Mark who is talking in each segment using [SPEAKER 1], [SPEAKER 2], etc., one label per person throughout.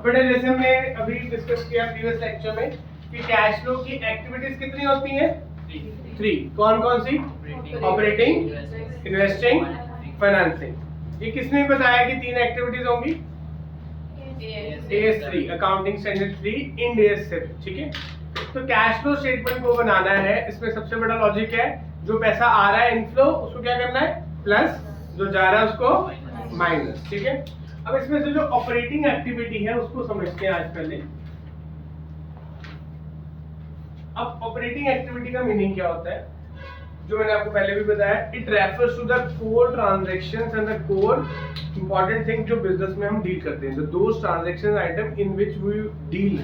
[SPEAKER 1] बेटा जैसे हमने अभी डिस्कस किया प्रीवियस लेक्चर में कि कैश फ्लो की एक्टिविटीज कितनी होती हैं? 3। कौन कौन सी? Operating, investing, financing. ये किसने बताया कि 3 एक्टिविटीज होंगी? AS3 accounting standard 3 end AS 7। ठीक है, तो कैश फ्लो स्टेटमेंट को बनाना है। इसमें सबसे बड़ा लॉजिक है, जो पैसा आ रहा है इनफ्लो उसको क्या करना है? प्लस, जो जा रहा है उसको माइनस। ठीक है, अब इसमें से जो ऑपरेटिंग एक्टिविटी है उसको समझते हैं आज पहले। अब ऑपरेटिंग एक्टिविटी का मीनिंग क्या होता है, जो मैंने आपको पहले भी बताया, it refers to the core transactions and the core important thing जो बिजनेस में हम डील करते हैं। Those transaction item in which we deal,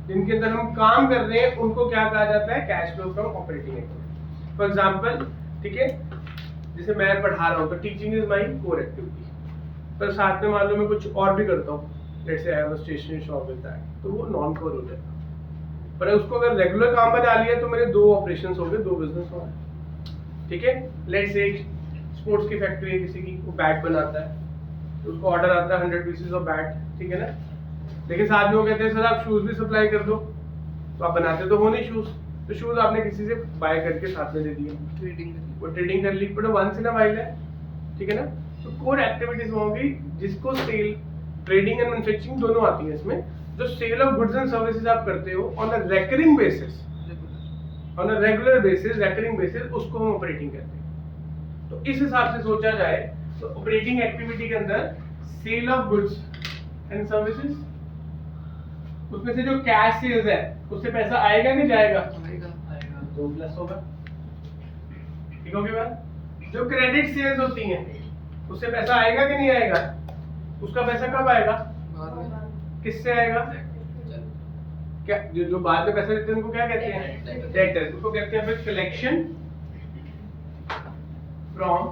[SPEAKER 1] जिनके अंदर हम काम कर रहे हैं, उनको क्या कहा जाता है? Cash flow from operating activity. For example, ठीक है, जैसे मैं पढ़ा रहा हूँ तो teaching is my core activity, पर साथ में मान लो मैं कुछ और भी करता हूँ, let's say I have a stationery shop with that, तो वो नॉन कोर हो जाएगा। पर उसको अगर रेगुलर काम बना लिया तो मेरे 2 ऑपरेशंस हो गए, 2 बिजनेस हो गए। ठीक है, लेट्स से एक स्पोर्ट्स की फैक्ट्री है किसी की, वो बैट बनाता है, तो उसको ऑर्डर आता है 100 पीसेस ऑफ बैट, ठीक है ना, लेकिन साथ में वो कहते हैं सर आप शूज भी सप्लाई कर दो, तो आप बनाते तो हो नहीं शूज, तो शूज आपने किसी से बाय करके साथ में दे दिया, वो ट्रेडिंग कर ली, but once in a while है। ठीक है ना, तो कोर एक्टिविटीज होंगी जिसको सेल, ट्रेडिंग एंड मैन्युफैक्चरिंग दोनों आती है इसमें। जो sale of goods and services आप करते हो on a recurring basis, on a regular basis, recurring basis, उसको हम ऑपरेटिंग कहते हैं। तो इस हिसाब से सोचा जाए तो ऑपरेटिंग एक्टिविटी के अंदर sale of goods and services, उसमें से जो कैश सेल्स है उससे पैसा आएगा कि जाएगा? आएगा, तो प्लस होगा। ठीक हो गया बात? जो क्रेडिट सेल्स होती हैं उससे पैसा आएगा कि नहीं आएगा? उसका पैसा कब आएगा? किससे आएगा? क्या जो बाद में पैसा देते हैं उनको क्या कहते हैं? डेटर्स। उसको कहते हैं फिर कलेक्शन फ्रॉम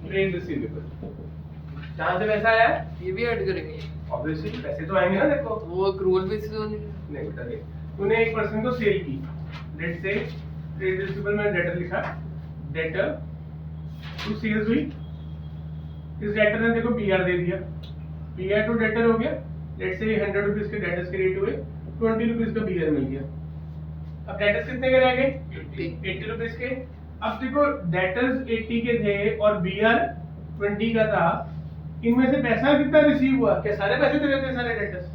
[SPEAKER 1] ट्रेड रिसीवेबल। जहां से पैसा आया
[SPEAKER 2] ये भी ऐड करेंगे,
[SPEAKER 1] ऑब्वियसली पैसे तो आएंगे ना। देखो
[SPEAKER 2] वो अक्रूवल बेसिस होने
[SPEAKER 1] नहीं बेटा, देख तूने एक पर्सन को सेल की, लेट्स से ट्रेड रिसीवेबल में डेटर लिखा, डेटर टू सेल्स हुई, इस डेटर ने देखो बीआर दे दिया, बीआर टू डेटर हो गया, लेट्स से 100 रुपीस के डेटर्स के रेट हुए, 20 रुपीस का बीआर मिल गया। अब डेटर्स कितने के रह गए? 80 रुपीस के। अब देखो डेटर्स 80 के थे और बीआर 20 का था, इनमें से पैसा कितना रिसीव हुआ? क्या सारे पैसे दे रहे थे सारे डेटर्स?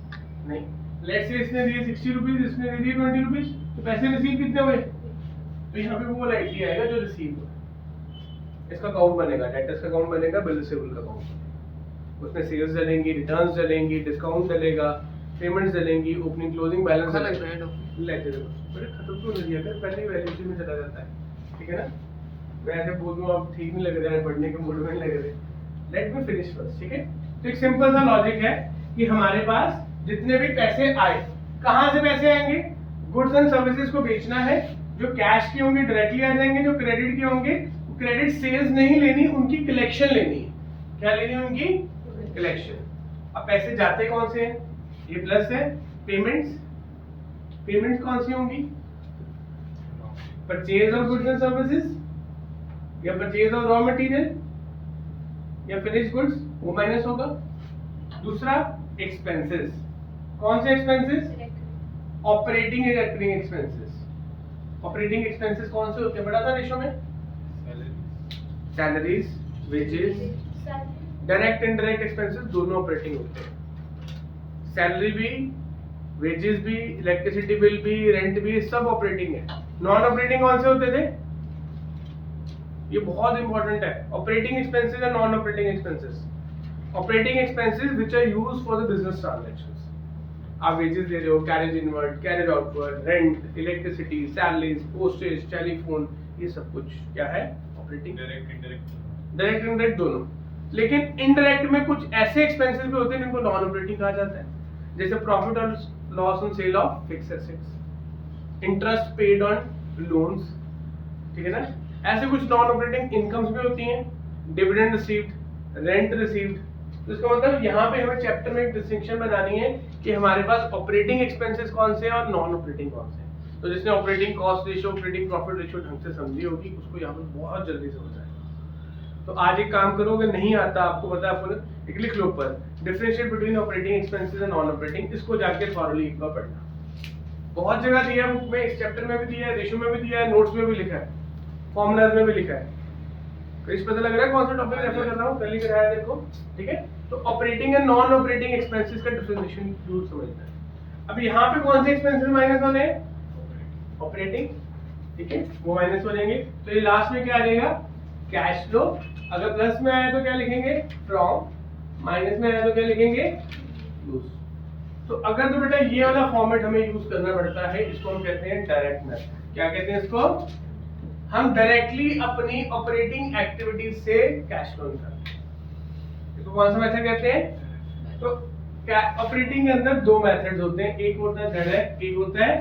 [SPEAKER 1] नहीं, लेट्स से इसने दिए 60 रुपीस, इसने दे दिए 20 रुपीस, तो पैसे रिसीव कितने हुए? तो यहाँ पे वो लाइटली आएगा जो रिसीव हुआ, इसका काउंट बनेगा, डेटर्स का काउंट बनेगा, बिल रिसीवेबल का काउंट। उसमें सेल्स डलेंगी, रिटर्न्स डलेंगी, डिस्काउंट डलेगा, पेमेंट्स डलेंगी, ओपनिंग क्लोजिंग बैलेंस डलेगा। लेते रहो, बड़े खत्म क्यों नहीं किया? पहले ही वैल्यूएशन में चला जाता है, ठीक है ना। मैं ऐसे बोल दूं आप ठीक नहीं लग रहा है, पढ़ने के मूड में नहीं लग रहे, लेट मी फिनिश फर्स्ट। ठीक है, तो एक सिंपल सा लॉजिक है कि हमारे पास जितने भी पैसे आए, कहां से पैसे आएंगे? गुड्स एंड सर्विसेज को बेचना है, जो कैश के होंगे डायरेक्टली आ जाएंगे, जो क्रेडिट के होंगे, क्रेडिट सेल्स नहीं लेनी, उनकी कलेक्शन लेनी है। क्या लेनी है? उनकी कलेक्शन। अब पैसे जाते कौन से हैं? ये प्लस है, पेमेंट्स, पेमेंट्स कौन सी होंगी? Purchase of goods and services या परचेज ऑफ रॉ मटेरियल या फिनिश गुड्स, वो माइनस होगा। दूसरा एक्सपेंसेस, कौन से expenses? Operating and recurring expenses. Operating expenses कौन से होते हैं? बड़ा सा रेशो में salaries, wages, direct and direct expenses दोनों ऑपरेटिंग होते हैं। सैलरी भी, वेजेस भी, इलेक्ट्रिसिटी बिल भी, रेंट भी, सब ऑपरेटिंग है। नॉन ऑपरेटिंग कौन से होते थे? ये बहुत इंपॉर्टेंट है, operating expenses and non operating expenses. Operating expenses which are used for the business transactions. आप वेजेस दे रहे हो, carriage inward, carriage outward, rent, electricity, salaries, postage, telephone, ये सब कुछ क्या है? ऑपरेटिंग। डायरेक्ट इनडायरेक्ट दोनों। लेकिन इनडायरेक्ट में कुछ ऐसे एक्सपेंसेस भी होते हैं जिनको नॉन ऑपरेटिंग कहा जाता है, जैसे प्रॉफिट और loss on sale of fixed assets, interest paid on loans, ठीक है ना। ऐसे कुछ नॉन ऑपरेटिंग इनकम्स भी होती हैं, डिविडेंड रिसीव्ड, रेंट रिसीव्ड। तो इसका मतलब यहाँ पे हमें चैप्टर में एक डिस्टिंक्शन बनानी है कि हमारे पास ऑपरेटिंग एक्सपेंसेस कौन से हैं और नॉन ऑपरेटिंग कौन से हैं। तो जिसने operating cost ratio, operating profit ratio ढंग से समझी होगी, उसको यहाँ पे बहुत जल्दी समझ आएगा। तो आज एक काम करो, अगर नहीं आता आपको पता है आपको एक लिख लो ऊपर, differentiate between operating expenses and non operating, इसको जाके थॉरली एक बार पढ़ना। बहुत जगह दिया है बुक में, इस चैप्टर में भी दिया है, रेशियो में भी दिया है, नोट्स में भी लिखा है, फॉर्मूलाज में भी लिखा है। तो इस पता लग रहा है कौन सा टॉपिक रेफर कर रहा हूँ, कल ही कराया देखो, ठीक है। तो operating and non operating expenses का डिफरेंशिएशन जरूर समझना है। अब यहाँ पे कौन से एक्सपेंसेस माइनस होने हैं? ऑपरेटिंग, ठीक है, वो माइनस हो जाएंगे। तो ये लास्ट में क्या आ जाएगा? Cash flow. अगर प्लस में आया तो क्या लिखेंगे? फ्रॉम, माइनस में आया तो क्या लिखेंगे? यूज। तो अगर तो बेटा ये वाला फॉर्मेट हमें यूज करना पड़ता है, इसको हम कहते हैं डायरेक्ट मेथड। क्या कहते हैं इसको? हम डायरेक्टली अपनी ऑपरेटिंग एक्टिविटीज से कैश फ्लो निकालते हैं। इसको कौन सा मेथड कहते हैं? तो ऑपरेटिंग के अंदर दो मेथड्स होते हैं, एक होता है डायरेक्ट, एक होता है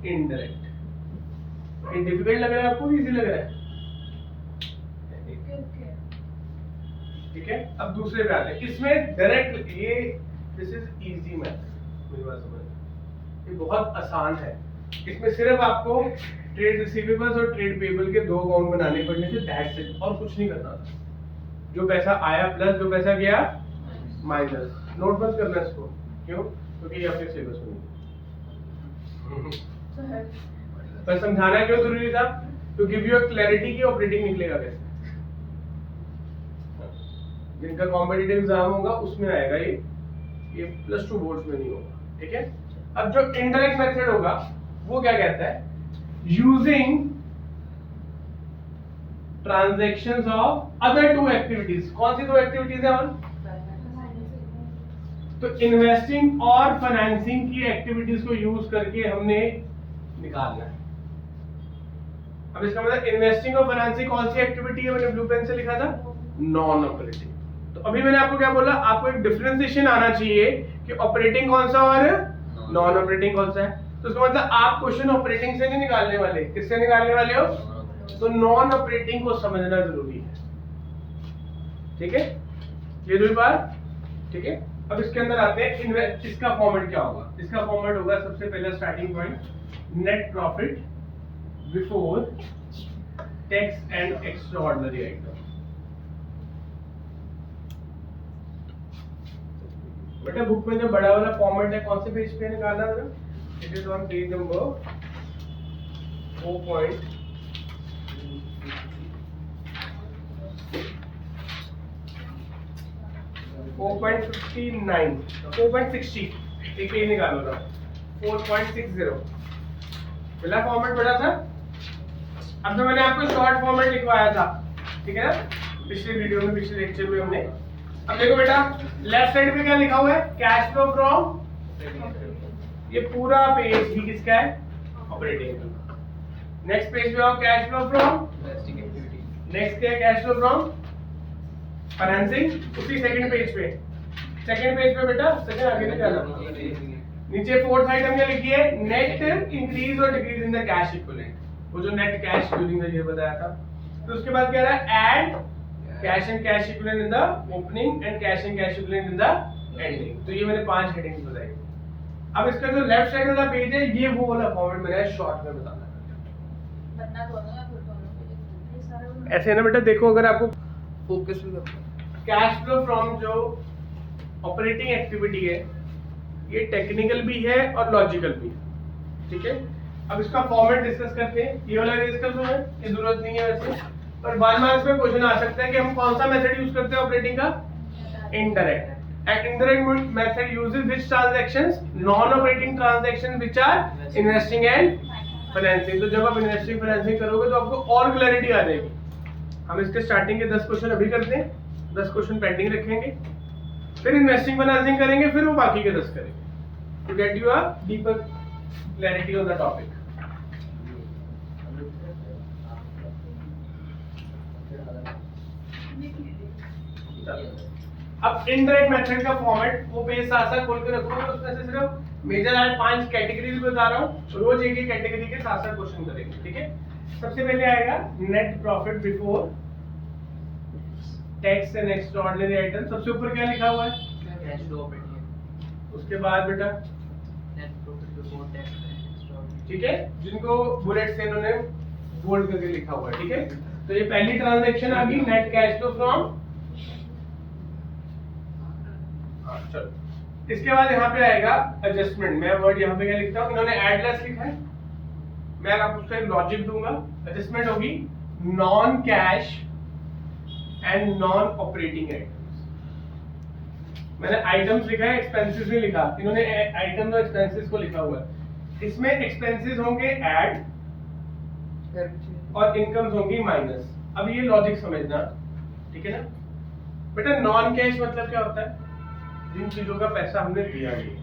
[SPEAKER 1] इनडायरेक्ट। ये डिफिकल्ट लग रहा है आपको, इजी लग रहा है? ठीक है, अब दूसरे पे आते हैं। इसमें डायरेक्ट, ये दिस इज इजी मेथड, मेरी बात समझ, ये बहुत आसान है। इसमें सिर्फ आपको ट्रेड रिसीवेबल्स और ट्रेड पेबल के दो अकाउंट बनाने पड़ने थे, दैट्स इट, और कुछ नहीं करना था। जो पैसा आया प्लस, जो पैसा गया माइनस। नोट बंद करना इसको, क्यों? क्योंकि ये आपके सिलेबस में नहीं। पर समझाना क्यों जरूरी था? To give you a clarity कि ऑपरेटिंग निकलेगा कैसे। जिनका कॉम्पिटिटिव एग्जाम होगा उसमें आएगा ये +2 बोर्ड्स में नहीं होगा, ठीक है। अब जो इनडायरेक्ट मेथड होगा वो क्या कहता है? Using transactions of other two activities. कौन सी दो एक्टिविटीज है? और तो इन्वेस्टिंग और फाइनेंसिंग की एक्टिविटीज को यूज करके हमने निकालना है। अब इसका मतलब इन्वेस्टिंग और फाइनेंसिंग कौन सी एक्टिविटी है? मैंने ब्लू पेन से लिखा था नॉन ऑपरेटिंग। तो अभी मैंने आपको क्या बोला? आपको एक डिफरेंशिएशन आना चाहिए कि ऑपरेटिंग कौन सा और नॉन ऑपरेटिंग कौन सा है। तो इसका मतलब आप क्वेश्चन ऑपरेटिंग से नहीं निकालने वाले, किससे निकालने वाले हो? तो नॉन ऑपरेटिंग को समझना जरूरी है, ठीक है। ये दो बात, ठीक है। अब इसके अंदर आते हैं, इसका फॉर्मेट क्या होगा? इसका फॉर्मेट होगा सबसे पहला starting point net profit before tax and extraordinary item. बेटा बुक में जो बड़ा वाला फॉर्मेट है कौन से पेज पे निकाला है? It is on page number 4.60 एक पेज निकालो ना, 4.60 पहला फॉर्मेट बड़ा था। अब जो मैंने आपको शॉर्ट फॉर्मेट लिखवाया था, ठीक है ना, पिछले वीडियो में, पिछले लेक्चर में हमने। अब देखो बेटा लेफ्ट साइड पे क्या लिखा हुआ है? Cash flow from. ये पूरा पेज ही किसका है? ऑपरेटिंग। नेक्स्ट पेज पे आओ, cash flow from investing activity. Next क्या है? Cash flow from financing. उसी सेकंड पेज पे बेटा, सेकंड आगे नहीं जाना, नीचे फोर्थ आइटम क्या लिखी है? नेट इंक्रीज और decrease in the cash equivalent. वो जो net cash during the year बताया था। तो उसके बाद क्या रहा है? Add cash and cash equivalent in the opening and cash and cash equivalent in the ending. तो ये मैंने 5 हेडिंग्स बताई। अब इसका जो लेफ्ट साइड वाला पेज है, ये वो वाला फॉर्मेट मैंने शॉर्ट में बताना है। ऐसे ना बेटा, देखो अगर आपको
[SPEAKER 2] फोकस भी करना।
[SPEAKER 1] कैश फ्लो फ्रॉम जो ऑपरेटिंग एक्टिविटी है, ये टेक्निकल भी है और लॉजिकल भी है, ठीक है। अब इसका फॉर्मेट डिस्कस करते हैं। ये वाला डिस्कस हुआ है, ये जरूरत नहीं है वैसे, पर 1 मार्क्स में क्वेश्चन आ सकता है कि हम कौन सा मेथड यूज करते हैं ऑपरेटिंग का? Indirect. And indirect method uses which transactions? Non-operating transactions which are investing and financing. तो जब आप इन्वेस्टिंग फाइनेंसिंग करोगे तो आपको और क्लैरिटी आ जाएगी। हम इसके स्टार्टिंग के 10 क्वेश्चन अभी करते हैं, 10 क्वेश्चन पेंडिंग रखेंगे, फिर इन्वेस्टिंग फाइनेंसिंग करेंगे, फिर वो बाकी के 10 करेंगे to get you a deeper clarity on the topic. अब इनडायरेक्ट मेथड का फॉर्मेट वो पेज साथ खोल के रखोगे, उसमें से सिर्फ मेजर आज 5 कैटेगरीज बता रहा हूँ, रोज एक कैटेगरी के साथ क्वेश्चन करेंगे, ठीक है। सबसे पहले आएगा net profit before tax and extraordinary item. सबसे ऊपर क्या लिखा हुआ है?
[SPEAKER 2] Cash flow operating.
[SPEAKER 1] उसके बाद बेटा
[SPEAKER 2] net profit before tax and extraordinary,
[SPEAKER 1] ठीक है, जिनको बुलेट से इन्होंने बोल्ड करके लिखा हुआ है, ठीक है। तो ये पहली ट्रांजैक्शन आ गई, नेट कैश फ्लो फ्रॉम। चलो इसके बाद यहाँ पे आएगा एडजस्टमेंट। मैं वर्ड यहाँ पे क्या लिखता हूँ, इन्होंने एडलेस लिखा है, मैं आपको उसका एक लॉजिक दूंगा। एडजस्टमेंट होगी non cash and non operating items. मैंने आइटम्स लिखा है, एक्सपेंसेस नहीं लिखा, इन्होंने आइटम्स और एक्सपेंसेस को लिखा हुआ है। इसमें एक्सपेंसेस होंगे ऐड और इनकम्स होंगी माइनस। अब ये लॉजिक समझना, ठीक है ना बेटा। नॉन कैश मतलब क्या होता है, जिन चीजों का पैसा हमने दिया नहीं,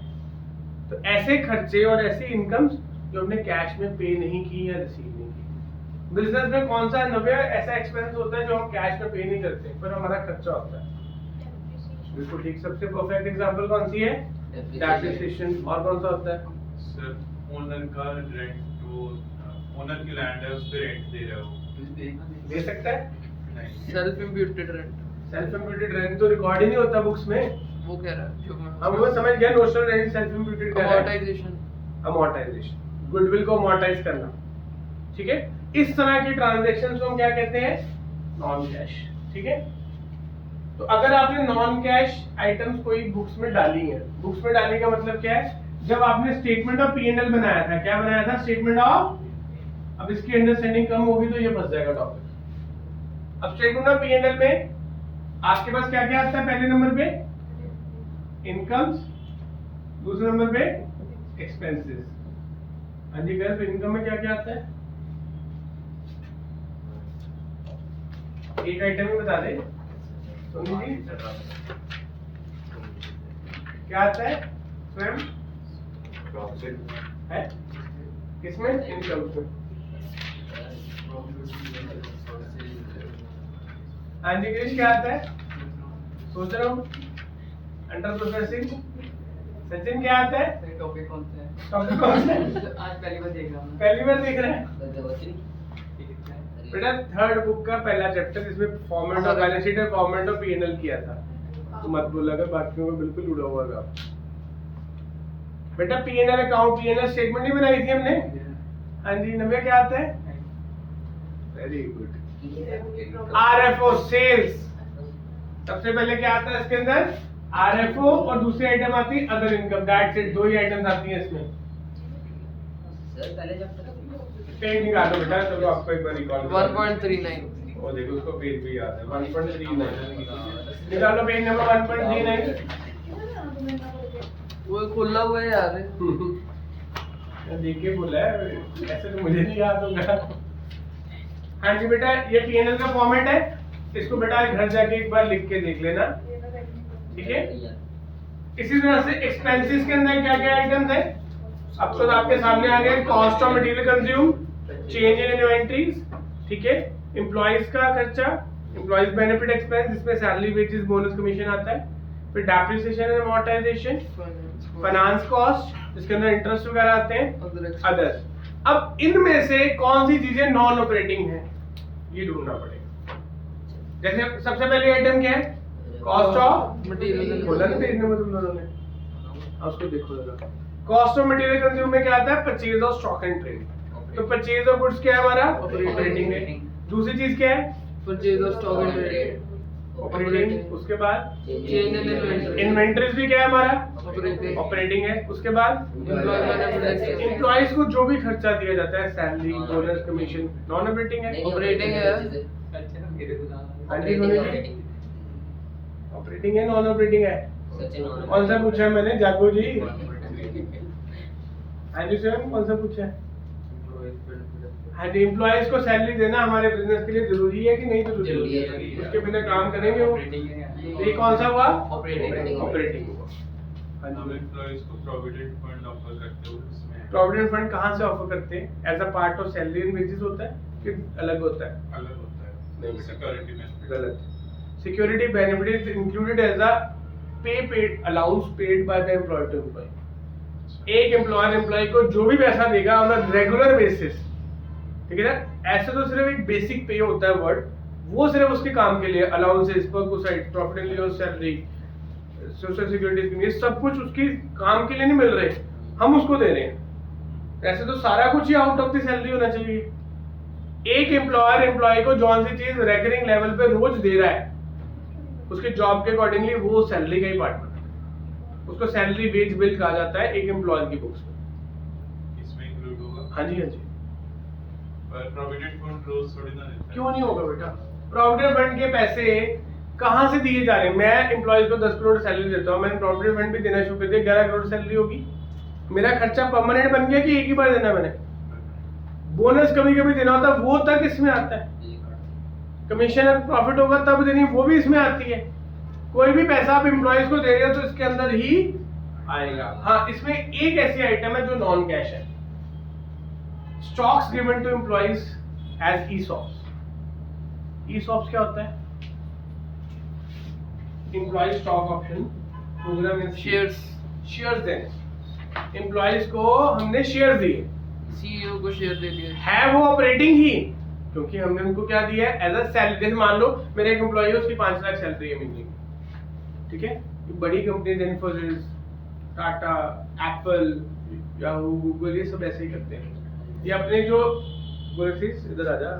[SPEAKER 1] तो ऐसे खर्चे और ऐसी इनकम्स जो हमने कैश में पे नहीं की या रिसीव नहीं की। बिजनेस में कौन सा नव्या ऐसा एक्सपेंस होता है जो हम कैश में पे नहीं करते पर हमारा खर्चा होता है? बिल्कुल ठीक, सबसे परफेक्ट एग्जांपल कौन सी है? डेप्रिसिएशन। और कौन सा होता है?
[SPEAKER 3] सर ओनर का रेंट, जो ओनर की लैंड है उस पे रेंट दे रहे हो।
[SPEAKER 1] दे सकता है?
[SPEAKER 3] नहीं।
[SPEAKER 2] Self imputed rent,
[SPEAKER 1] self imputed rent तो रिकॉर्ड ही नहीं होता बुक्स में।
[SPEAKER 2] वो कह रहा है जो मैं
[SPEAKER 1] हम वो समझ गए, नोशनल रेंट सेल्फ इम्प्यूटेड क्या है?
[SPEAKER 2] अमोर्टाइजेशन।
[SPEAKER 1] अमोर्टाइजेशन, गुडविल को अमोर्टाइज करना, ठीक है। इस तरह की ट्रांजैक्शंस को हम क्या कहते हैं? नॉन कैश, ठीक है। तो अगर आपने नॉन कैश आइटम्स कोई बुक्स में डाली है, बुक्स में डालने का मतलब क्या है? जब आपने स्टेटमेंट ऑफ पी&एल बनाया था, क्या बनाया था? Statement of. अब इसकी अंडरस्टैंडिंग कम होगी तो ये फंस जाएगा टॉपिक। अब स्टेटमेंट ऑफ पी&एल में आपके पास क्या क्या आता है? पहले नंबर पे इनकम्स, दूसरे नंबर पे एक्सपेंसेस। हाँ जी गर्ल्स, इनकम में क्या क्या आता है? एक आइटम ही बता दे सोनी जी, क्या आता है? स्वयं है किसमें? इनकम में। हाँ जी गिरीश, क्या आता है? सोच रहा हूँ। Under processing. सचिन क्या आता है?
[SPEAKER 2] टॉपिक कौन सा है?
[SPEAKER 1] टॉपिक कौन सा है?
[SPEAKER 2] आज पहली बार देख रहा हूँ।
[SPEAKER 1] पहली बार देख रहे हैं बेटा। थर्ड बुक का पहला चैप्टर, इसमें फॉर्मेट ऑफ बैलेंस शीट और फॉर्मेट ऑफ पी&एल किया था, तो मत बोला अगर बाकियों में बिल्कुल उड़ा हुआ था बेटा। पी&एल अकाउंट, पी&एल स्टेटमेंट नहीं बनाई थी हमने? हाँ जी नव्या, क्या आता है? Very good. आरएफओ सेल्स, सबसे पहले क्या आता है इसके अंदर? आरएफओ, और दूसरी आइटम आती है अदर इनकम। दैट्स इट, दो ही आइटम्स आती हैं इसमें।
[SPEAKER 2] सर पहले जब
[SPEAKER 1] पेज निकालो बेटा, चलो आपको एक बार रिकॉल
[SPEAKER 2] 1.39।
[SPEAKER 1] वो देखो उसको पेज भी याद है 1.39। निकालो पेज नंबर 1.39।
[SPEAKER 2] वो खुला हुआ है यार।
[SPEAKER 1] देख के बोला है, ऐसे तो मुझे नहीं याद होगा। हाँ जी बेटा, ये पी&एल का फॉर्मेट है, इसको बेटा घर जाके एक बार लिख के देख लेना, ठीक है। इसी तरह से एक्सपेंसेस के अंदर क्या क्या आइटम्स है? अब तो आपके सामने आ गए। Cost of material consume, change in inventories, ठीक है। एम्प्लॉइज का खर्चा, एम्प्लॉइज बेनिफिट एक्सपेंस, जिसमें सैलरी, वेजेस, बोनस, कमीशन आता है। फिर depreciation and amortisation, finance cost, जिसके अंदर इंटरेस्ट वगैरह आते हैं, अदर्स। अब इनमें से कौन सी चीजें नॉन ऑपरेटिंग है, ये ढूंढना पड़ेगा। जैसे सबसे पहली आइटम क्या है? Cost of
[SPEAKER 2] material.
[SPEAKER 1] बोला ना पेज नंबर तुम दोनों ने, उसको देखो जरा। कॉस्ट ऑफ मटेरियल कंज्यूम में क्या आता है? Purchase of stock and trade. तो परचेज ऑफ गुड्स क्या है हमारा? ऑपरेटिंग है। दूसरी चीज क्या है?
[SPEAKER 2] Purchase of stock and trade,
[SPEAKER 1] operating. उसके बाद
[SPEAKER 2] चेंज इन इन्वेंटरी,
[SPEAKER 1] इन्वेंटरीज भी क्या है हमारा?
[SPEAKER 2] ऑपरेटिंग।
[SPEAKER 1] ऑपरेटिंग है। उसके बाद
[SPEAKER 2] एम्प्लॉय बेनिफिट एक्सपेंस,
[SPEAKER 1] एम्प्लॉइज को जो भी खर्चा दिया जाता है, salary, bonus, commission, non operating है।
[SPEAKER 2] ऑपरेटिंग है।
[SPEAKER 1] हाँ जी सोनी जी, ऑपरेटिंग है, नॉन ऑपरेटिंग है? कौन सा पूछा है मैंने? जागो जी। हाँ जी स्वयं, कौन सा पूछा है? हाँ जी, एम्प्लॉइज को सैलरी देना हमारे बिजनेस के लिए जरूरी है कि नहीं जरूरी है? उसके बिना काम करेंगे वो? ये कौन सा हुआ?
[SPEAKER 2] ऑपरेटिंग।
[SPEAKER 1] ऑपरेटिंग हुआ। हाँ
[SPEAKER 3] हम
[SPEAKER 1] जी,
[SPEAKER 3] एम्प्लॉइज को प्रोविडेंट फंड ऑफर करते हो उसमें
[SPEAKER 1] प्रोविडेंट फंड कहाँ से ऑफर करते हैं? As a part of salary and wages होता है कि अलग होता है?
[SPEAKER 3] अलग होता
[SPEAKER 1] नहीं,
[SPEAKER 3] है सिक्योरिटी बेनिफिट।
[SPEAKER 1] गलत। Security benefit is included as a paid allowance paid by the employer to employee. एक एम्प्लॉयर एम्प्लॉय को जो भी पैसा देगा ऑन अ रेगुलर बेसिस, ठीक है ना। ऐसे तो सिर्फ एक बेसिक पे होता है वर्ड, वो सिर्फ उसके काम के लिए, allowances, perquisites, profit and loss, salary, social security scheme, ये सब कुछ उसके काम के लिए नहीं मिल रहे, हम उसको दे रहे हैं। ऐसे तो सारा कुछ ही आउट ऑफ द सैलरी होना चाहिए, एक एम्प्लॉयर एम्प्लॉय को जौन सी चीज रेकरिंग लेवल पे रोज दे रहा है, उसके जॉब के अकॉर्डिंगली वो सैलरी का ही पार्ट बनता है, उसको सैलरी वेज बिल कहा जाता है एक एम्प्लॉयर की बुक्स में।
[SPEAKER 3] इसमें इंक्लूड होगा।
[SPEAKER 1] हाँ जी, हाँ जी।
[SPEAKER 3] पर प्रोविडेंट फंड रोज थोड़ी ना देता है।
[SPEAKER 1] क्यों नहीं होगा बेटा? प्रोविडेंट फंड के पैसे कहाँ से दिए जा रहे हैं? मैं एम्प्लॉयज को 10 करोड़ सैलरी देता हूँ, मैंने प्रोविडेंट फंड भी देना शुरू कर दिया, 11 करोड़ सैलरी होगी। मेरा खर्चा परमानेंट बन गया कि एक ही बार देना मैंने? बोनस कभी कभी देना होता है, वो तक इसमें आता है। कमीशन अगर प्रॉफिट होगा तब देनी, वो भी इसमें आती है। कोई भी पैसा आप एम्प्लॉयज को दे रहे हो तो इसके अंदर ही आएगा। हाँ, इसमें एक ऐसी आइटम है जो नॉन कैश है, stocks given to employees as ESOPs। ESOPs क्या होता है? Employee stock option program. Shares देने एम्प्लॉयज को, हमने शेयर दिए,
[SPEAKER 2] सीईओ को शेयर दे दिया।
[SPEAKER 1] है वो ऑपरेटिंग ही, क्योंकि हमने उनको क्या दिया है? As a salary. जैसे मान लो मेरा एक एम्प्लॉय है, उसकी 5 लाख सैलरी है महीने की, ठीक है? बड़ी company Infosys, Tata, Apple, Yahoo, Google, ये सब ऐसे ही करते हैं। ये अपने जो इधर आ जा,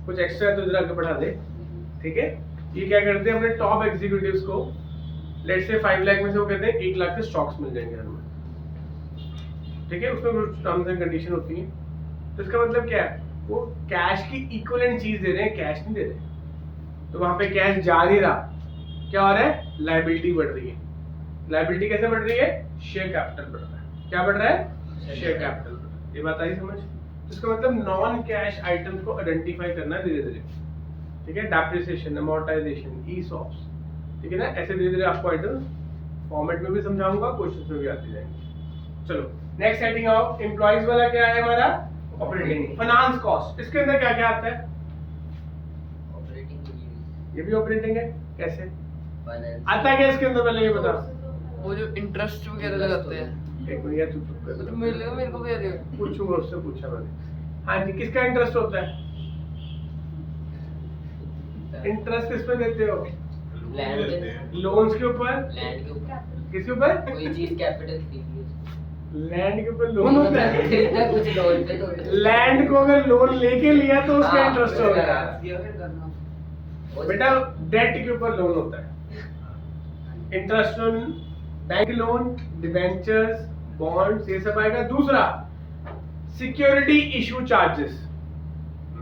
[SPEAKER 1] कुछ एक्स्ट्रा तो इधर आके बढ़ा दे, ठीक है? ये क्या करते हैं? अपने टॉप एग्जीक्यूटिव्स को लेट्स से 5 लाख में से वो कहते हैं 1 लाख के स्टॉक्स मिल जाएंगे हर महीने, ठीक है? उसमें कुछ टर्म्स एंड कंडीशन होती है। तो इसका मतलब क्या है? वो कैश की इक्विवेलेंट चीज दे रहे हैं, कैश नहीं दे रहे। तो वहां पे कैश जा नहीं रहा, क्या हो रहा है? लायबिलिटी बढ़ रही है। लायबिलिटी कैसे बढ़ रही है? शेयर कैपिटल बढ़ रहा है। क्या बढ़ रहा है? शेयर कैपिटल बढ़ रहा है। ये बात आई समझ? इसका मतलब नॉन कैश आइटम्स को आइडेंटिफाई करना धीरे धीरे, ठीक है? डेप्रिसिएशन, अमोर्टाइजेशन, ESOPs, ठीक है ना? ऐसे धीरे धीरे आपको आइटम फॉर्मेट में भी समझाऊंगा, क्वेश्चंस में भी आते जाएंगे। चलो नेक्स्ट हेडिंग आओ। एम्प्लॉइज वाला क्या है हमारा? ऑपरेटिंग। फाइनेंस कॉस्ट, इसके अंदर क्या क्या आता है?
[SPEAKER 2] ऑपरेटिंग।
[SPEAKER 1] ये भी ऑपरेटिंग है। कैसे
[SPEAKER 2] फाइनेंस
[SPEAKER 1] आता है? क्या इसके अंदर? पहले ये बता।
[SPEAKER 2] वो जो इंटरेस्ट वगैरह लगाते हैं।
[SPEAKER 1] एक मिनट यार, तू चुप कर।
[SPEAKER 2] तो मेरे को क्या देगा?
[SPEAKER 1] पूछूंगा, उससे पूछा मैंने। हाँ जी, किसका इंटरेस्ट होता है? इंटरेस्ट किस पे देते हो?
[SPEAKER 2] लैंड
[SPEAKER 3] देते हैं।
[SPEAKER 1] लोन्स के ऊपर?
[SPEAKER 2] लैंड के ऊपर
[SPEAKER 1] किसके ऊपर?
[SPEAKER 2] कोई चीज कैपिटल खरीदी
[SPEAKER 1] लैंड के ऊपर लोन होता है।
[SPEAKER 2] खरीदना कुछ लोन पे तो
[SPEAKER 1] लैंड को अगर लोन लेके लिया तो उसका
[SPEAKER 2] हाँ,
[SPEAKER 1] इंटरेस्ट
[SPEAKER 2] वो
[SPEAKER 1] होगा।
[SPEAKER 2] वो
[SPEAKER 1] बेटा डेट के ऊपर लोन होता है, interest loan, bank loan, debentures, bonds, ये सब आएगा। दूसरा सिक्योरिटी इशू चार्जेस।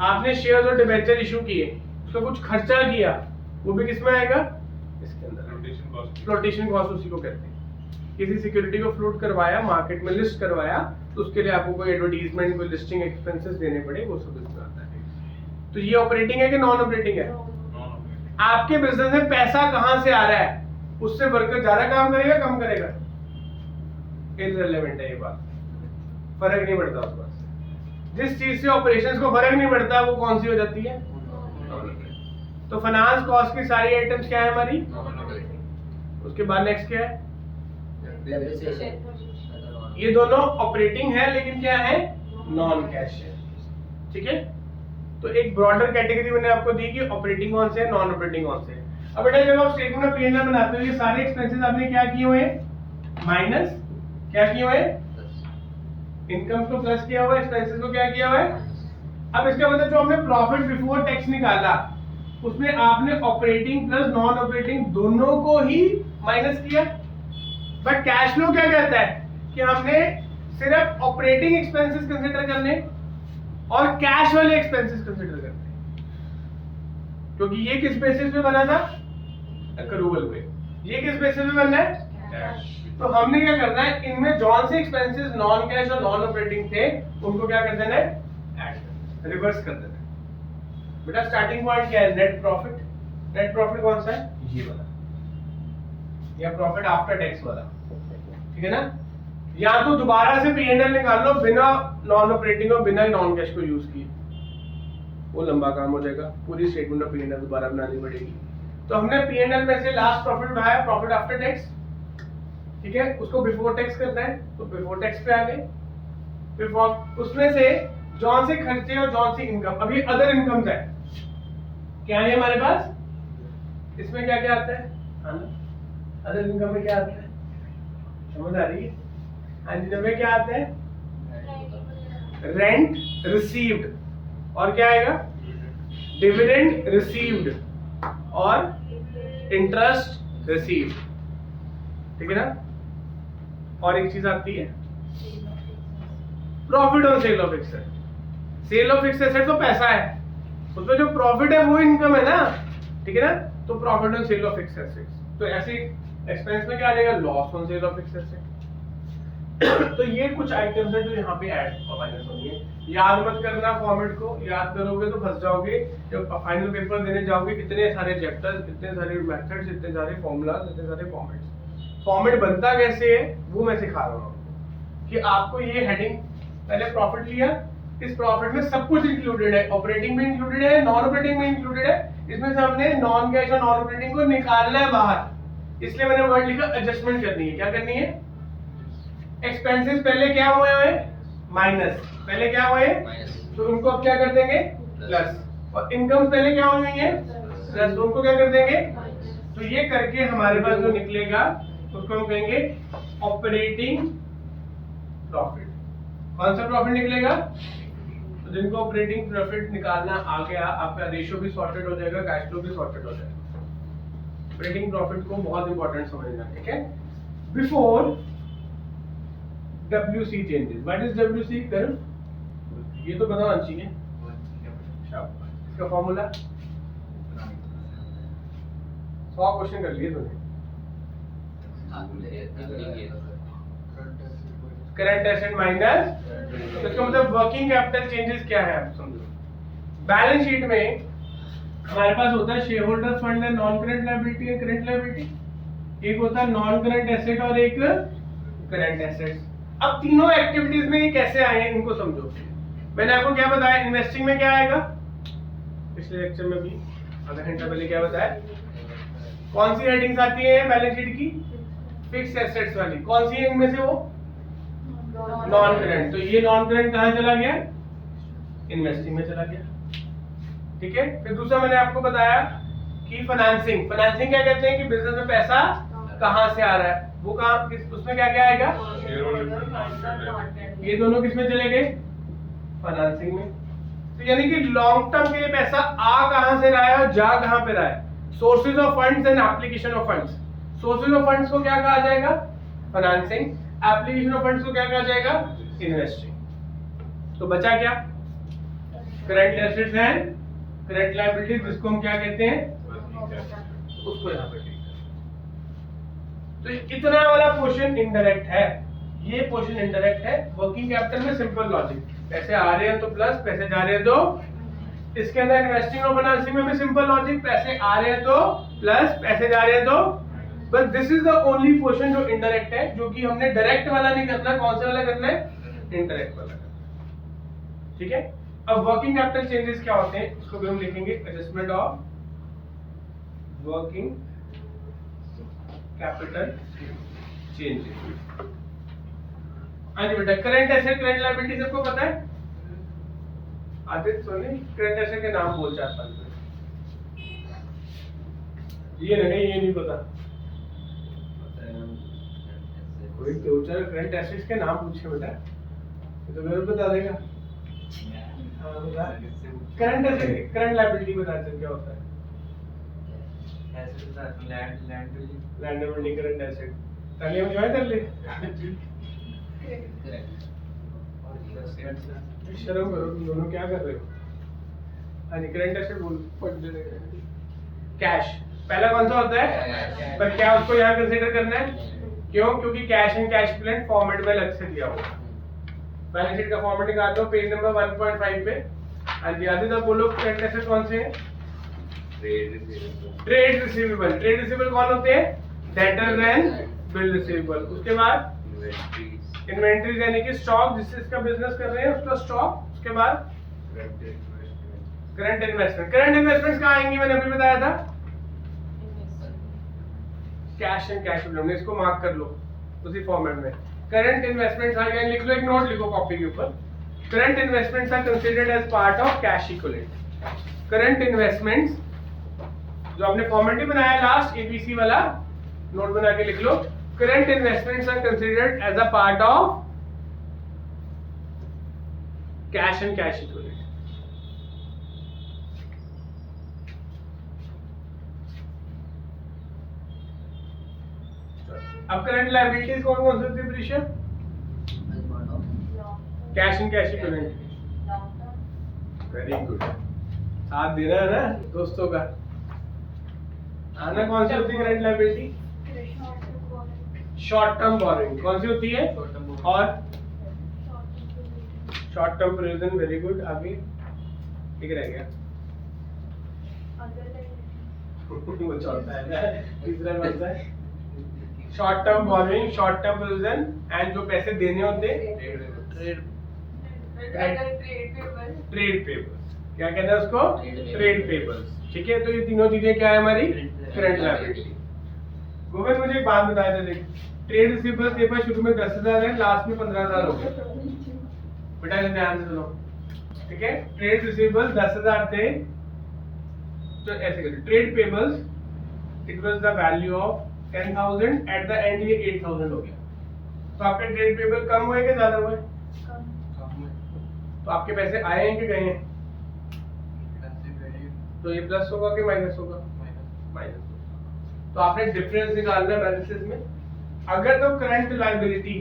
[SPEAKER 1] आपने शेयर्स और डिबेंचर इशू किए, उसका कुछ खर्चा किया, वो भी किसमें आएगा? इसके अंदर।
[SPEAKER 3] Flotation cost.
[SPEAKER 1] फ्लोटेशन कॉस्ट उसी को कहते हैं। किसी सिक्योरिटी को फ्लोट करवाया, मार्केट में लिस्ट करवाया, तो उसके लिए आपको कोई एडवर्टाइजमेंट, कोई लिस्टिंग एक्सपेंसेस देने पड़े, वो सब इसमें आता है। तो ये ऑपरेटिंग है कि नॉन ऑपरेटिंग है? आपके बिजनेस में पैसा कहां से आ रहा है, उससे वर्कर ज्यादा काम करेगा कम करेगा? इररिलेवेंट है ये बात, फर्क नहीं पड़ता उस बात से। जिस चीज से ऑपरेशंस को फर्क नहीं पड़ता वो कौन सी हो जाती है? तो फाइनेंस कॉस्ट की सारी आइटम्स क्या है हमारी? उसके बाद नेक्स्ट क्या है? ये दोनों ऑपरेटिंग है लेकिन क्या है? नॉन कैश है, ठीक है? तो एक ब्रॉडर कैटेगरी मैंने आपको दी कि ऑपरेटिंग कौन से है, नॉन ऑपरेटिंग कौन से है। अब बेटा जब आप स्टेटमेंट ऑफ P&L बनाते हो, ये सारे एक्सपेंसेस आपने क्या किए हुए हैं? माइनस क्या किए हुए हैं? इनकम को प्लस किया हुआ है, एक्सपेंसेस को क्या किया हुआ है? अब इसका मतलब जो हमने प्रॉफिट बिफोर टैक्स निकाला, उसमें आपने ऑपरेटिंग प्लस नॉन ऑपरेटिंग दोनों को ही माइनस किया। बट कैश फ्लो क्या कहता है कि हमने सिर्फ ऑपरेटिंग एक्सपेंसेस कंसीडर करने और कैश वाले एक्सपेंसेस कंसीडर करने, क्योंकि ये किस बेसिस पे बना था? एक्रूवल पे। ये किस बेसिस पे बनना है?
[SPEAKER 3] कैश।
[SPEAKER 1] तो हमने क्या करना है, इनमें जौन से एक्सपेंसेस नॉन कैश और नॉन ऑपरेटिंग थे उनको क्या कर देना है? ऐड, रिवर्स कर देना है। बेटा स्टार्टिंग पॉइंट क्या है? Net profit. नेट प्रॉफिट कौन सा है? ये वाला, या प्रॉफिट आफ्टर टैक्स वाला, ठीक है ना? या तो दोबारा से P&L निकाल लो बिना नॉन ऑपरेटिंग और बिना नॉन कैश को यूज किए, वो लंबा काम हो जाएगा, पूरी स्टेटमेंट ऑफ P&L दोबारा बनानी पड़ेगी। तो हमने P&L में से लास्ट प्रॉफिट उठाया, प्रॉफिट आफ्टर टैक्स, ठीक है? उसको बिफोर टैक्स करना है तो बिफोर टैक्स पे आ गए। फिर उसमें से जौन से खर्चे और जौन सी इनकम, अभी अदर इनकम्स है, क्या है हमारे पास? इसमें क्या क्या आता है? अदर इनकम में क्या आता है? समझ आ रही है? हाँ जी, में क्या आता है? रेंट रिसीव्ड, और क्या आएगा, डिविडेंड रिसीव्ड और इंटरेस्ट रिसीव्ड, ठीक है ना। और एक चीज आती है profit on sale of fixed asset. Sale of fixed asset तो पैसा है, उसमें जो प्रॉफिट है वो इनकम है ना, ठीक है ना। तो profit on sale of fixed asset, तो ऐसे एक्सपेंस में क्या आ जाएगा, loss on sale of fixed asset. तो ये कुछ आइटम्स है जो यहाँ पे ऐड और माइनस होंगे। याद मत करना फॉर्मेट को, याद करोगे तो फंस जाओगे। जब फाइनल पेपर देने जाओगे इतने सारे चैप्टर्स, इतने सारे मेथड्स, इतने सारे फॉर्मूलाज, इतने सारे फॉर्मेट्स। फॉर्मेट बनता कैसे है वो मैं सिखा रहा हूँ कि आपको ये हेडिंग, पहले प्रॉफिट लिया, इस प्रॉफिट में सब कुछ इंक्लूडेड है, ऑपरेटिंग में इंक्लूडेड है, नॉन ऑपरेटिंग में इंक्लूडेड है। इसमें से हमने नॉन कैश और नॉन ऑपरेटिंग को निकालना है बाहर, इसलिए मैंने वर्ड लिखा एडजस्टमेंट करनी है। क्या करनी है, एक्सपेंसेस पहले क्या हुए हैं, माइनस, पहले क्या हुए हैं, तो उनको अब क्या कर देंगे, प्लस। और इनकम पहले क्या हुई है, प्लस, तो उनको क्या कर देंगे। तो ये करके हमारे पास जो निकलेगा उसको हम कहेंगे ऑपरेटिंग प्रॉफिट। कौन सा प्रॉफिट निकलेगा, तो जिनको ऑपरेटिंग प्रॉफिट निकालना आ गया, आपका रेशियो भी सॉर्टेड हो जाएगा, कैश फ्लो भी सॉर्टेड हो जाएगा। ऑपरेटिंग प्रॉफिट को बहुत इंपॉर्टेंट समझना, ठीक है। Before WC changes, what is WC कर, ये तो बताना चाहिए। इसका फॉर्मूला 100 क्वेश्चन कर लिए तूने। करंट एसेट माइनस, तो इसका मतलब वर्किंग कैपिटल चेंजेस क्या है आप समझो। बैलेंस शीट में हमारे पास होता है शेयर होल्डर्स फंड है, नॉन करंट लायबिलिटी है, करंट लायबिलिटी। एक होता है नॉन करंट एसेट और एक करंट एसेट। अब तीनों एक्टिविटीज में ये कैसे आए हैं इनको समझो। मैंने आपको क्या बताया, इन्वेस्टिंग में क्या आएगा, पिछले लेक्चर में भी आधा घंटा पहले क्या बताया, कौन सी हेडिंग्स आती है बैलेंस शीट की, फिक्स एसेट्स वाली। कौन सी है इनमें से, वो नॉन करंट। तो ये नॉन करंट कहां चला गया, इन्वेस्टिंग में चला गया, ठीक है। फिर दूसरा मैंने आपको बताया कि फाइनेंसिंग, फाइनेंसिंग क्या कहते हैं कि बिजनेस में पैसा कहां से आ रहा है, वो कहां, उसमें क्या क्या आएगा, ये दोनों किस में चले गए, फाइनेंसिंग में। तो यानी कि लॉन्ग टर्म के लिए पैसा आ कहां से रहा है और जा कहां पे रहा है। Sources of funds and application of funds. Sources of funds को क्या कहा जाएगा, फाइनेंसिंग। एप्लीकेशन ऑफ फंड्स को क्या कहा जाएगा, इन्वेस्टिंग। तो बचा क्या, current assets and current liabilities, जिसको हम क्या कहते हैं, उसको यहाँ पे। तो इतना वाला पोर्शन इनडायरेक्ट है, ये पोर्शन इनडायरेक्ट है। वर्किंग कैपिटल में सिंपल लॉजिक, पैसे आ रहे हैं तो प्लस, पैसे जा रहे हैं तो। इसके अंदर इन्वेस्टिंग और फाइनेंसिंग में भी सिंपल लॉजिक, पैसे आ रहे हैं तो प्लस, पैसे जा रहे हैं तो। But this is the only portion जो इनडायरेक्ट है, जो कि हमने डायरेक्ट वाला नहीं करना। कौन सा वाला करना है, इनडायरेक्ट वाला करना, ठीक है। अब वर्किंग कैपिटल चेंजेस क्या होते हैं, इसको भी हम लिखेंगे, adjustment of working capital changes. हाँ जी बेटा, करंट एसेट करंट लायबिलिटी सबको पता है। आदित्य सोनी करंट एसेट के नाम बोल 4-5। ये नहीं पता, कोई दो चार करंट एसेट्स के नाम पूछे बेटा, ये तो मेरे को बता देगा। हाँ बता, करंट एसेट करंट लायबिलिटी बता दे क्या होता है। Land and building current asset, ताली हम ज्वाइन कर ले। शर्म करो तुम दोनों, क्या कर रहे हो। हाँ जी, करंट एसेट बोल, पढ़ दे। कैश पहला कौन सा होता है, पर क्या उसको यहाँ कंसीडर करना है, क्यों, क्योंकि cash and cash equivalent format में अलग से दिया हुआ है। बैलेंस शीट का फॉर्मेट निकाल लो पेज नंबर 1.5 पे। हाँ जी, आदित्य बोलो करंट एसेट कौन से हैं, ट्रेड रिसीवेबल। ट्रेड रिसीवेबल कौन होते हैं, डेटर एंड बिल रिसीवेबल। उसके बाद इन्वेंटरीज यानी कि स्टॉक, जिससे इसका बिजनेस कर रहे हैं उसका स्टॉक। उसके बाद करंट इन्वेस्टमेंट। करंट इन्वेस्टमेंट्स कहाँ आएंगी, मैंने अभी बताया था, कैश एंड कैश इक्विवेलेंट। इसको मार्क कर लो उसी फॉर्मेट में। करंट इन्वेस्टमेंट्स आ गए, लिख लो, एक नोट लिखो कॉपी के ऊपर। Current investments are considered as part of cash equivalent. Current investments जो आपने फॉर्मेट ही बनाया लास्ट एबीसी वाला, नोट बना के लिख लो। Current investments are considered as a part of cash and cash equivalent. अब करंट लायबिलिटीज कौन कौन सी होती है प्रीशिया? Cash and cash equivalent. Very good, साथ देना है ना दोस्तों का। आना कौन सी होती है current liability? Short term borrowing कौन सी होती है? और short term provision. Very good, आगे ठीक रह गया। वो चौथा है ना, तीसरा कौन सा है? Short term borrowing, short term provision and जो पैसे देने होते हैं ट्रेड पेपर्स। क्या कहते हैं उसको? Trade papers. ठीक है, तो ये तीनों चीजें क्या है हमारी? Current liability. गोविंद मुझे एक बात बताया था, देख ट्रेड रिसीवेबल्स के पास शुरू में 10,000 है, लास्ट में 15,000 हो गया। बेटा इसे ध्यान से सुनो, ठीक है? ट्रेड रिसीवेबल्स 10,000 थे, तो ऐसे करें trade payables it was the value of 10,000, at the end ये 8,000 हो गया। तो आपके ट्रेड पेबल कम हुए कि ज्यादा हुए? तो आपके पैसे आए हैं कि गए हैं? तो ये प्लस होगा कि माइनस होगा? माइनस। तो आपने डिफरेंस निकालना है बैलेंसेस में। अगर तो करंट लायबिलिटी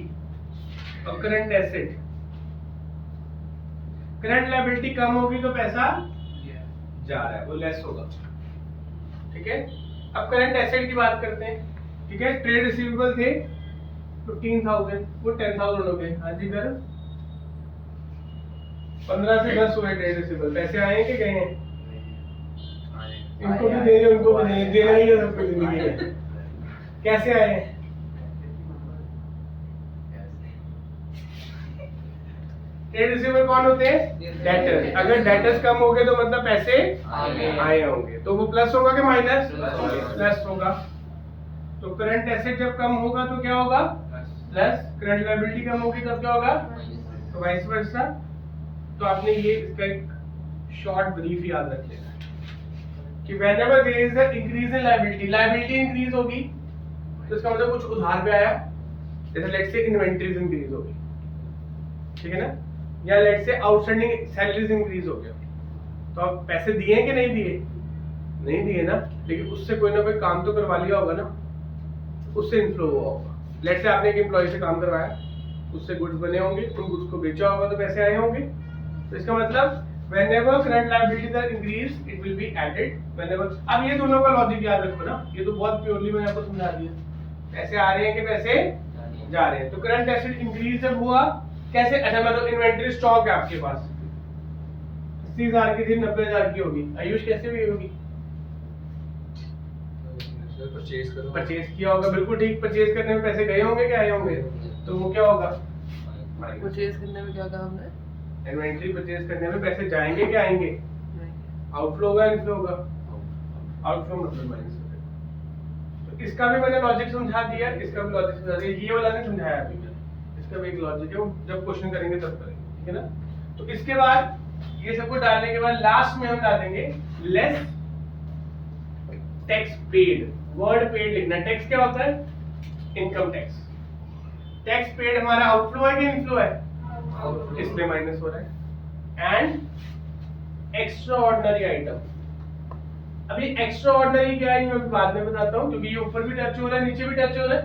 [SPEAKER 1] और करंट एसेट, करंट लायबिलिटी कम होगी तो पैसा जा रहा है, वो लेस होगा। ठीक है, अब करंट एसेट की बात करते हैं। ठीक है, ट्रेड रिसीवेबल थे 15,000, वो 10,000 हो गए। हाँ जी सर, 15 से 10 हुए ट्रेड रिसीवेबल। पैसे आए हैं कि गए हैं? इनको भी दे रहे, उनको भी दे देना ही है सबको जिंदगी में। कैसे आए हैं? ट्रेड रिसीवेबल कौन होते हैं? डेटर्स। अगर डेटर्स कम हो गए तो मतलब पैसे आए होंगे, तो वो प्लस होगा कि माइनस? प्लस होगा। तो करंट एसेट जब कम होगा तो क्या होगा? प्लस। करंट लायबिलिटी कम होगी तब क्या होगा? तो वाइस वर्सा। तो आपने ये इसका एक शॉर्ट ब्रीफ याद रख लेना कि whenever there is an increase in liability, liability increase होगी तो इसका मतलब कुछ उधार पे आया, जैसे लेट्स से इन्वेंटरीज इंक्रीज होगी, ठीक है ना, या let's say outstanding salaries increase हो गया। तो आप पैसे दिए कि नहीं दिए? नहीं दिए ना, लेकिन उससे कोई ना कोई काम तो करवा लिया होगा ना, उससे इनफ्लो हुआ होगा। लेट्स से आपने एक एम्प्लॉय से काम करवाया, उससे गुड्स बने होंगे, उन गुड्स को बेचा होगा तो पैसे आए होंगे। तो इसका मतलब whenever current liabilities are increased it will be added whenever। अब ये दोनों का लॉजिक याद रखो ना, ये तो बहुत प्योरली मैंने आपको समझा दिया। पैसे आ रहे हैं कि पैसे जा रहे हैं। तो करंट एसेट इंक्रीज जब हुआ कैसे? अच्छा, मतलब इन्वेंटरी स्टॉक है आपके पास 80,000 की थी, 90,000 की होगी। आयुष कैसे भी होगी? परचेज किया होगा, बिल्कुल ठीक। परचेज करने में पैसे गए होंगे कि आए होंगे? तो वो क्या होगा?
[SPEAKER 4] परचेज करने में क्या कहा हमने?
[SPEAKER 1] इन्वेंटरी परचेज करने में पैसे जाएंगे कि आएंगे? आउटफ्लो होगा, इनफ्लो होगा? आउटफ्लो मतलब माइनस होगा। तो इसका भी मैंने लॉजिक समझा दिया, इसका भी लॉजिक समझा दिया, ये वाला नहीं समझाया अभी मैंने। इसका भी एक लॉजिक है, वो जब क्वेश्चन करेंगे तब करेंगे, ठीक है ना। तो इसके बाद ये सब कुछ डालने के बाद लास्ट में हम डालेंगे less tax paid. Word paid लिखना। टैक्स क्या होता है? Income tax. टैक्स पेड हमारा आउटफ्लो है कि इनफ्लो है? इसलिए माइनस हो रहा है। And extraordinary item. अभी एक्स्ट्रा ऑर्डिनरी क्या है मैं बाद में बताता हूँ, क्योंकि ये ऊपर भी टच हो रहा है, नीचे भी टच हो रहा है।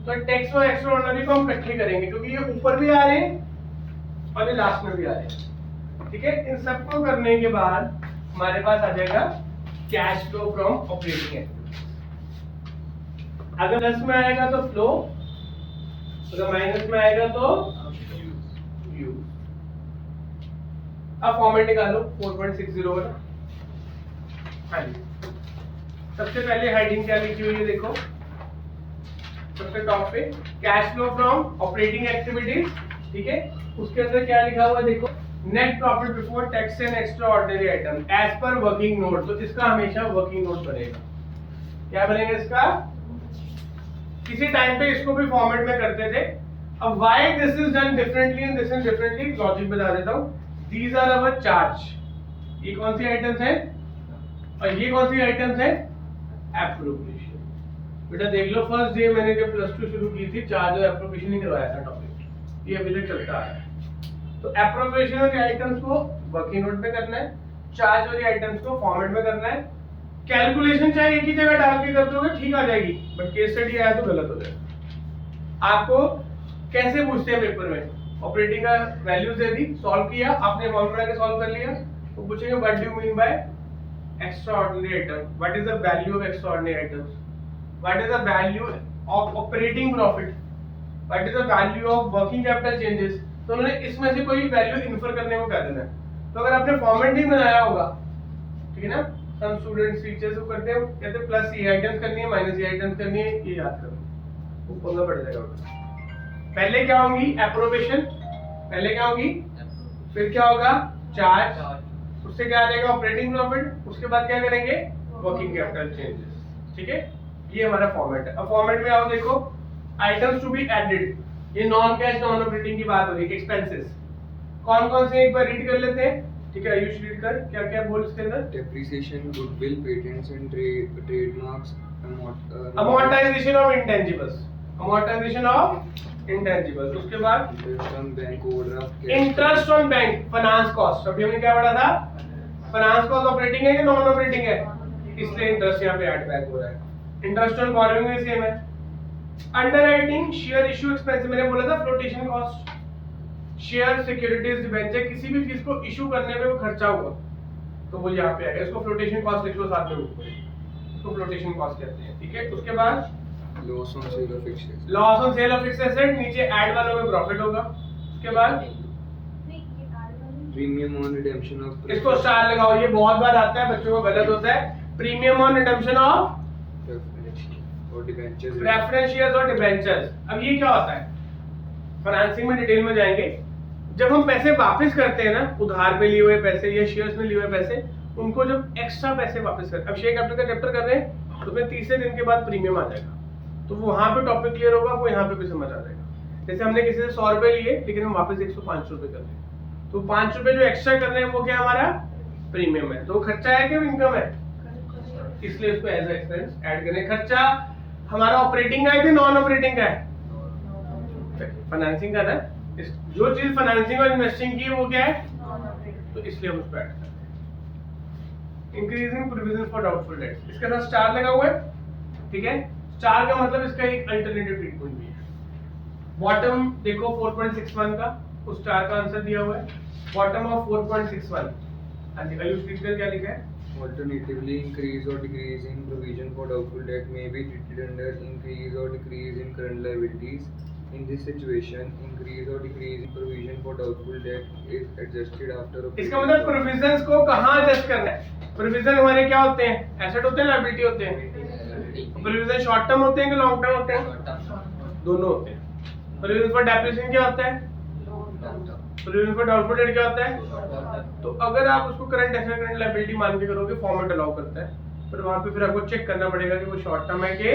[SPEAKER 1] तो टैक्स और एक्स्ट्रा ऑर्डिनरी को हम इकट्ठे करेंगे, क्योंकि ये ऊपर भी आ रहे हैं और ये लास्ट में भी आ रहे हैं। ठीक है, इन सबको करने के बाद हमारे पास आ जाएगा cash flow from operating activities. अगर प्लस में आएगा तो फ्लो, अगर माइनस में आएगा तो यूज। अब फॉर्मेट निकालो 4.60 वाला। हाँ जी, सबसे पहले हेडिंग क्या लिखी हुई है देखो, सबसे टॉप पे cash flow from operating activities. ठीक है, उसके अंदर क्या लिखा हुआ है देखो, net profit before tax and extraordinary item as per working note. तो इसका हमेशा वर्किंग नोट बनेगा। क्या बनेगा इसका? किसी टाइम पे इसको भी फॉर्मेट में करते थे। अब why this is done differently and this is differently, logic बता देता हूँ। These are our charge। ये कौन सी आइटम्स हैं और ये कौन सी आइटम्स हैं? एप्रोप्रिएशन। बेटा देख लो, फर्स्ट डे मैंने जब +2 शुरू की थी, चार्ज और एप्रोप्रिएशन ही करवाया था टॉपिक, ये अभी तक चलता है। तो एप्रोप्रिएशन वाली आइटम्स को वर्किंग नोट में करना है, चार्ज वाली आइटम्स को फॉर्मेट में करना है। कैलकुलेशन चाहे एक ही जगह डाल के कर दोगे ठीक आ जाएगी, बट केस स्टडी आया तो गलत हो जाएगा। आपको कैसे पूछते हैं पेपर में, ऑपरेटिंग का वैल्यूज दे दी, सॉल्व किया, आपने फॉर्मूला के सॉल्व कर लिया, वो पूछेंगे what do you mean by extraordinary item, what is the value of extraordinary items, what is the value of operating profit, what is the value of working capital changes. तो उन्होंने इसमें से कोई वैल्यू इन्फर करने को कह देना है। तो अगर आपने फॉर्मेट नहीं बनाया होगा, ठीक है ना, सम स्टूडेंट्स टीचर्स को करते हैं, कहते हैं प्लस ये आइटम्स करनी है माइनस ये आइटम्स करनी है, ये याद करो, वो पंगा पड़ जाएगा। पहले क्या होंगी एप्रोबेशन, पहले क्या होगी, फिर क्या होगा चार्ज, उससे क्या आ जाएगा ऑपरेटिंग प्रॉफिट, उसके बाद क्या करेंगे वर्किंग कैपिटल चेंजेस। ठीक है, ये हमारा फॉर्मेट है। अब फॉर्मेट में आओ, देखो आइटम्स टू बी एडेड, ये नॉन कैश नॉन ऑपरेटिंग की बात हो रही है। एक्सपेंसेस कौन कौन से एक बार रीड कर लेते हैं, ठीक है आयुष रीड कर, क्या क्या बोल इसके अंदर।
[SPEAKER 5] Depreciation, goodwill, patents and trademarks,
[SPEAKER 1] amortization of intangibles, amortization of intangibles, उसके बाद
[SPEAKER 5] interest on bank overdraft,
[SPEAKER 1] interest on bank, finance cost. अभी हमने क्या पढ़ा था, फाइनेंस कॉस्ट ऑपरेटिंग है कि नॉन ऑपरेटिंग है, इसलिए इंटरेस्ट यहाँ पे ऐड बैक हो रहा है। इंटरेस्ट ऑन बोरोइंग भी सेम है। अंडरराइटिंग, शेयर इशू एक्सपेंस, मैंने बोला था flotation cost, share securities debenture, किसी भी चीज को इशू करने में वो खर्चा हुआ तो वो यहाँ पे आएगा, इसको फ्लोटेशन कॉस्ट लिख लो साथ में ऊपर, इसको फ्लोटेशन कॉस्ट कहते हैं। ठीक है, उसके बाद
[SPEAKER 5] loss on sale of fixed assets,
[SPEAKER 1] loss on sale of fixed asset, नीचे ऐड वालों में प्रॉफिट होगा। उसके बाद
[SPEAKER 5] premium on redemption of
[SPEAKER 1] इसको स्टार लगाओ, ये बहुत बार आता है बच्चों को, गलत होता है। Premium on redemption of
[SPEAKER 5] preference or debentures,
[SPEAKER 1] preference shares और डिबेंचर्स। अब ये क्या होता है, फाइनेंसिंग में डिटेल में जाएंगे। जब हम पैसे वापस करते हैं ना, उधार पे लिए हुए पैसे या शेयर्स में लिए हुए पैसे, उनको जब एक्स्ट्रा पैसे वापस करते हैं, अब शेयर कैपिटल का चैप्टर कर रहे हैं तो फिर तीसरे दिन के बाद प्रीमियम आ जाएगा, तो वहां पे टॉपिक क्लियर होगा, वो यहाँ पे भी समझ आ जाएगा। जैसे हमने किसी से 100 रुपए लिए लेकिन हम वापस 105 रुपए कर रहे, तो 5 रुपए जो एक्स्ट्रा कर रहे हैं वो क्या हमारा प्रीमियम है, तो खर्चा है कि इनकम है, इसलिए उसको एज एक्सपेंस ऐड करें। खर्चा हमारा ऑपरेटिंग का है कि नॉन ऑपरेटिंग का है, फाइनेंसिंग का ना, जो चीज फाइनेंसिंग और इन्वेस्टिंग की है वो क्या है, तो इसलिए हम उसको ऐड करते हैं। Increasing provision for doubtful debts, इसके साथ स्टार लगा हुआ है। ठीक है, स्टार का मतलब इसका एक अल्टरनेटिव ट्रीटमेंट भी है। बॉटम देखो 4.61 का, उस स्टार का आंसर दिया हुआ है, बॉटम ऑफ 4.61। हाँ जी, आयुष टीचर क्या लिखा है,
[SPEAKER 5] alternatively increase or decrease in provision for doubtful debt may be treated under increase or decrease in current liabilities. In this situation, increase or decrease in provision for doubtful debt is adjusted after
[SPEAKER 1] इसका मतलब provisions को कहाँ adjust करना है। Provision हमारे क्या होते हैं, एसेट होते हैं, लायबिलिटी होते हैं। प्रोविजन शॉर्ट टर्म होते हैं कि लॉन्ग टर्म होते हैं, दोनों होते हैं। प्रोविजन फॉर डेप्रिसिएशन क्या होता है, प्रोविजन फॉर डाउटफुल डेट क्या होता है। तो अगर आप उसको करंट एसेट करंट लायबिलिटी मान के करोगे, फॉर्मेट अलाउ करता है, पर वहां पे फिर आपको चेक करना पड़ेगा कि वो शॉर्ट टर्म है कि,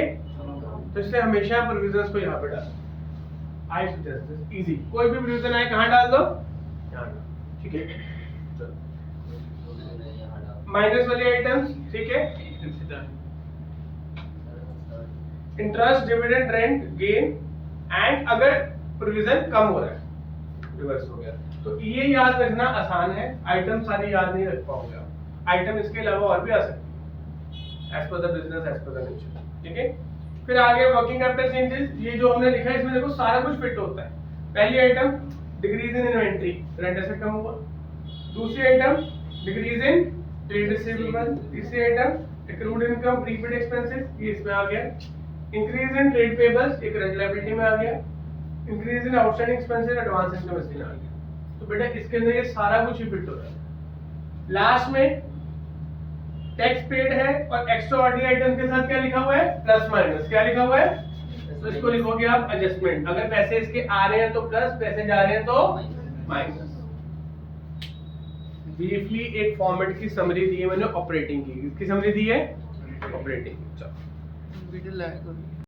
[SPEAKER 1] तो इसलिए हमेशा प्रोविजंस को यहाँ पे डालो। आई सजेस्ट दिस इजी, कोई भी प्रोविजन आए कहाँ डाल दो, यहाँ डालो। ठीक है, माइनस वाले आइटम्स, ठीक है, interest dividend rent gain, and अगर प्रोविजन कम हो रहा है, रिवर्स हो गया, तो ये याद रखना आसान है, आइटम सारी याद नहीं रख पाओगे आप, आइटम इसके अलावा और भी आ सकती है, as per the business as per the nature. ठीक है, फिर आगे वर्किंग कैपिटल चेंजेस, ये जो हमने लिखा है इसमें देखो सारा कुछ फिट होता है। पहली item decrease in inventory, current asset कम हुआ। दूसरी item decrease in trade receivable. तीसरी item accrued income prepaid expenses, ये इसमें आ गया। इंक्रीज इन ट्रेड पेबल्स, ये करंट लायबिलिटी में आ गया। Increase in outstanding expenses, advance income इसमें आ गया। तो बेटा इसके अंदर ये सारा कुछ ही फिट हो रहा है। लास्ट में टैक्स पेड है और एक्स्ट्रा ऑर्डिनरी आइटम के साथ क्या लिखा हुआ है, प्लस माइनस, क्या लिखा हुआ है, तो इसको लिखोगे आप एडजस्टमेंट। अगर पैसे इसके आ रहे हैं तो प्लस, पैसे जा रहे हैं तो माइनस। ब्रीफली एक फॉर्मेट की समरी दी है मैंने ऑपरेटिंग की, किसकी समरी दी है, ऑपरेटिंग। चलो
[SPEAKER 4] वीडियो लैग हो रही है।